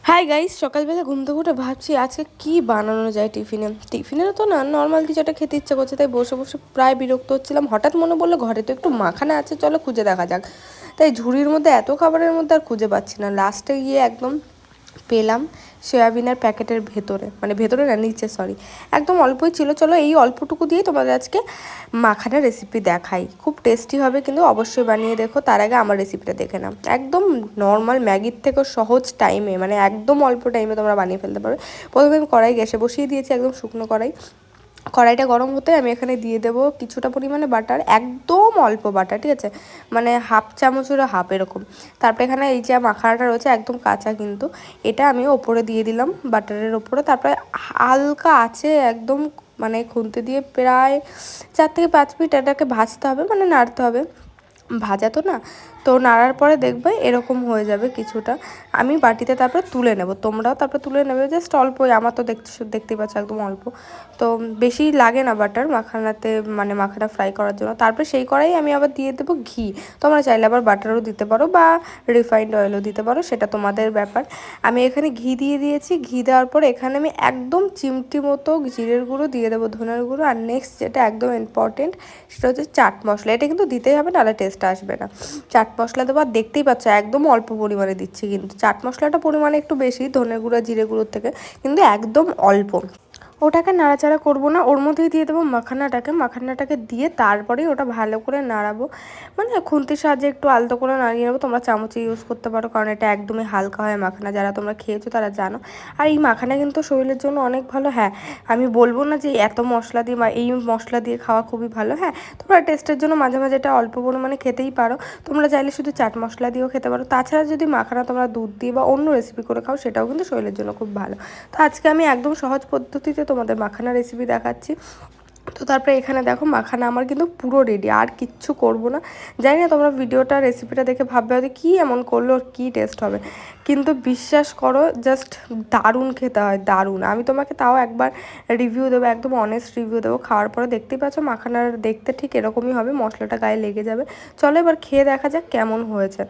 Hi guys, সকালবেলা ঘুম থেকে উঠে ভাবছি আজকে কি বানানো যায় টিফিনে তো না, নর্মাল কিছু একটা খেতে ইচ্ছা করছে, তাই বসে বসে প্রায় বিরক্ত হচ্ছিলাম। হঠাৎ মনে পড়লো ঘরে তো একটু মাখানা আছে, চলো খুঁজে দেখা যাক। তাই ঝুড়ির মধ্যে এত খাবারের মধ্যে আর খুঁজে পাচ্ছি না, লাস্টে গিয়ে একদম পেলাম সয়াবিনের প্যাকেটের ভেতরে, মানে ভেতরে না, নিচে সরি, একদম অল্পই ছিল। চলো এই অল্পটুকু দিয়ে তোমাদের আজকে মাখানা রেসিপি দেখাই, খুব টেস্টি হবে, কিন্তু অবশ্যই বানিয়ে দেখো। তার আগে আমার রেসিপিটা দেখে নাও, একদম নর্মাল ম্যাগির থেকেও সহজ টাইমে, মানে একদম অল্প টাইমে তোমরা বানিয়ে ফেলতে পারবে। প্রথমে আমি কড়াই গ্যাসে বসিয়ে দিয়েছি, একদম শুকনো কড়াই। কড়াইটা গরম হতে আমি এখানে দিয়ে দেবো কিছুটা পরিমাণে বাটার, একদম অল্প বাটার, ঠিক আছে, মানে হাফ চামচেরও হাফ এরকম। তারপরে এখানে এই যে মাখানাটা রয়েছে একদম কাঁচা, কিন্তু এটা আমি ওপরে দিয়ে দিলাম বাটারের ওপরে। তারপরে হালকা আছে একদম, মানে খুন্তি দিয়ে প্রায় 4 থেকে 5 মিনিট এটাকে ভাজতে হবে, মানে নাড়তে হবে। ভাজা তো না, তো নাড়ার পরে দেখবে এরকম হয়ে যাবে কিছুটা। আমি বাটিতে তারপরে তুলে নেব, তোমরাও তারপরে তুলে নেবে, জাস্ট অল্পই, আমার তো দেখতেই পাচ্ছ একদম অল্প। তো বেশি লাগে না বাটার মাখানাতে, মানে মাখানা ফ্রাই করার জন্য। তারপরে সেই কড়াই আমি আবার দিয়ে দেবো ঘি। তোমরা চাইলে আবার বাটারও দিতে পারো বা রিফাইন্ড অয়েলও দিতে পারো, সেটা তোমাদের ব্যাপার। আমি এখানে ঘি দিয়ে দিয়েছি। ঘি দেওয়ার পর এখানে আমি একদম চিমটি মতো জিরের গুঁড়ো দিয়ে দেবো, ধনের গুঁড়ো, আর নেক্সট যেটা একদম ইম্পর্টেন্ট সেটা হচ্ছে চাট মশলা। এটা কিন্তু দিতেই হবে, নাহলে টেস্টটা আসবে না। চাট মশলা দেবো, আর দেখতেই পাচ্ছ একদম অল্প পরিমাণে দিচ্ছি, কিন্তু চাট মশলাটা পরিমাণে একটু বেশি ধনের গুঁড়ো জিরে গুঁড়োর থেকে, কিন্তু একদম অল্প। ওটাকে নাড়াচাড়া করবো না, ওর মধ্যেই দিয়ে দেবো মাখানাটাকে দিয়ে তারপরেই ওটা ভালো করে নাড়াবো, মানে খুন্তির সাহায্যে একটু আলতো করে নাড়িয়ে নেবো। তোমরা চামচে ইউজ করতে পারো, কারণ এটা একদমই হালকা হয় মাখানা, যারা তোমরা খেয়েছো তারা জানো। আর এই মাখানা কিন্তু শরীরের জন্য অনেক ভালো। হ্যাঁ, আমি বলবো না যে এত মশলা দিয়ে বা এই মশলা দিয়ে খাওয়া খুবই ভালো। হ্যাঁ, তোমরা টেস্টের জন্য মাঝে মাঝে এটা অল্প পরিমাণে খেতেই পারো। তোমরা চাইলে শুধু চাট মশলা দিয়েও খেতে পারো। তাছাড়া যদি মাখানা তোমরা দুধ দিয়ে বা অন্য রেসিপি করে খাও, সেটাও কিন্তু শরীরের জন্য খুব ভালো। তো আজকে আমি একদম সহজ পদ্ধতিতে তোমাদের মাখানা রেসিপি দেখাচ্ছি। তো তারপরে এখানে দেখো মাখানা আমার কিন্তু পুরো রেডি, আর কিচ্ছু করব না। জানি না তোমরা ভিডিওটা রেসিপিটা দেখে ভাববে হয়তো কী এমন করলো, কী টেস্ট হবে, কিন্তু বিশ্বাস করো জাস্ট দারুণ খেতে হয়, দারুণ। আমি তোমাকে তাও একবার রিভিউ দেবো, একদম অনেস্ট রিভিউ দেবো। খাওয়ার পরে দেখতেই পাচ্ছ মাখানার দেখতে ঠিক এরকমই হবে, মশলাটা গায়ে লেগে যাবে। চলো এবার খেয়ে দেখা যাক কেমন হয়েছে।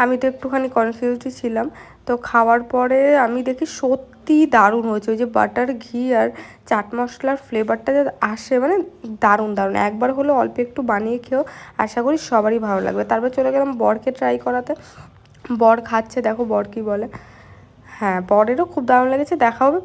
আমি তো একটুখানি কনফিউজডই ছিলাম, তো খাওয়ার পরে আমি দেখি সত্যি দারুণ হয়েছে। ওই যে বাটার, ঘি আর চাট মশলার ফ্লেভারটা যে আসে, মানে দারুণ দারুণ। একবার হলে অল্প একটু বানিয়ে খেয়েও, আশা করি সবারই ভালো লাগবে। তারপর চলে গেলাম বরকে ট্রাই করাতে। বর খাচ্ছে, দেখো বর কী বলে। হ্যাঁ, বরেরও খুব দারুণ লেগেছে, দেখা হবে।